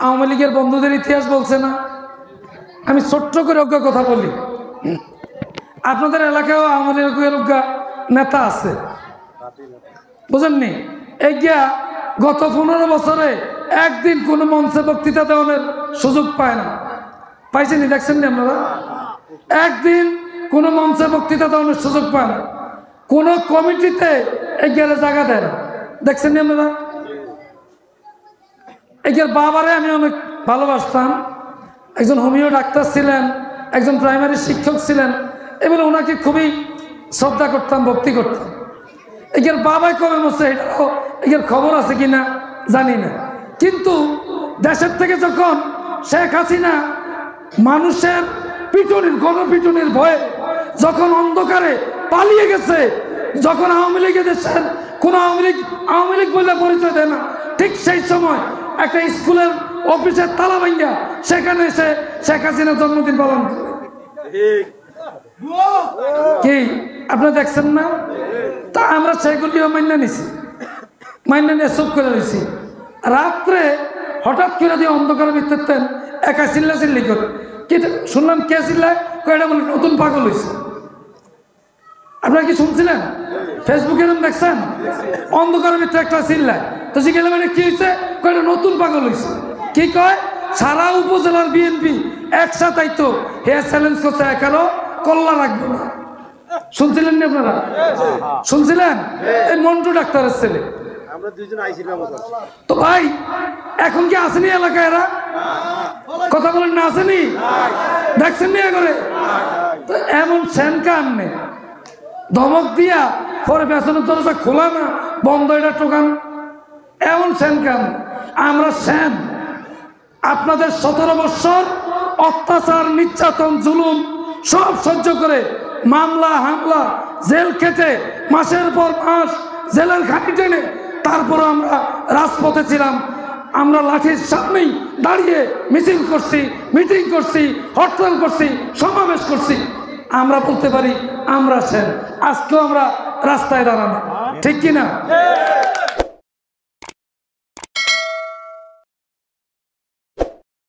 আওয়ামী লীগের বন্ধুদের ইতিহাস বলছে না? আমি ছোট্ট করে অজ্ঞা কথা বলি, আপনাদের এলাকায়ও আওয়ামী লীগের অজ্ঞা নেতা আছে, বুঝেননি? এগিয়া গত 15 বছরে একদিন কোনো মঞ্চে বক্তৃতা দেওয়ার সুযোগ পায় না। পাইছেনি? দেখছেননি আপনারা? একদিন কোনো মঞ্চে বক্তৃতা দেওয়ার সুযোগ পায় না, কোনো কমিটিতে এগিয়ে জায়গা দেয় না। দেখছেন আপনারা? এগিয়ে বাবারে আমি অনেক ভালোবাসতাম, একজন হোমিও ডাক্তার ছিলেন, একজন প্রাইমারি শিক্ষক ছিলেন, এবারে ওনাকে খুবই শ্রদ্ধা করতাম, ভক্তি করতাম। এগিয়ে বাবাই কবে মরছে এটাও এগিয়ে খবর আছে কিনা জানি না, কিন্তু দেশের থেকে যখন শেখ হাসিনা মানুষের পিটুনির গণপিটুনির ভয়ে যখন অন্ধকারে পালিয়ে গেছে, যখন আওয়ামী লীগের দেশের কোন আওয়ামী লীগ বলে পরিচয় দেয় না, ঠিক সেই সময় একটা স্কুলের অফিসের তালা ভাঙ্গা সেখানে এসে শেখ হাসিনার জন্মদিন পালন করে। কি আপনারা দেখছেন না? তা আমরা সেগুলিও মান্য নিছি, মান্য নিয়ে চুপ করে দিছি। রাত্রে হঠাৎ করে দিয়ে অন্ধকারের ভিতরে একা চিল্লাচিল্লি করে, কি শুনলাম কে চিল্লায়, কয়টা বলে নতুন পাগল হয়েছে। আপনারা কি শুনছিলেন? ফেসবুকে এরকম দেখছেন? অন্ধকারের ভিতরে একটা চিল্লায়, তো জিজ্ঞেস মানে কি হয়েছে, কয়টা নতুন পাগল হয়েছে। কি কয়, সারা উপজেলার বিএনপি একসাথে তো হে চ্যালেঞ্জ করছে, একারও কল্লা রাখবো না। শুনছিলেন না আপনারা? শুনছিলেন? এই মন্টু ডাক্তারের ছেলে। তো ভাই এখন কি আসেনি এলাকায় এরা? কথা বলেন না, আসেনি? দেখছেন নি করে এমন সেন কান নেই, ধমক দিয়া পরে পেছনের দরজা খোলা না বন্ধ, এটা টোকান, এমন সেন কান। আমরা সেন আপনাদের 17 বছর অত্যাচার, নির্যাতন, জুলুম সব সহ্য করে মামলা হামলা জেল খেটে মাসের পর মাস জেলের ঘাটি টেনে তারপরে আমরা রাজপথে ছিলাম। আমরা লাঠির সামনেই দাঁড়িয়ে মিছিল করছি, মিটিং করছি, হরতাল করছি, সমাবেশ করছি। আমরা বলতে পারি আমরা সেন। আজকেও আমরা রাস্তায় দাঁড়ানো, ঠিক কিনা?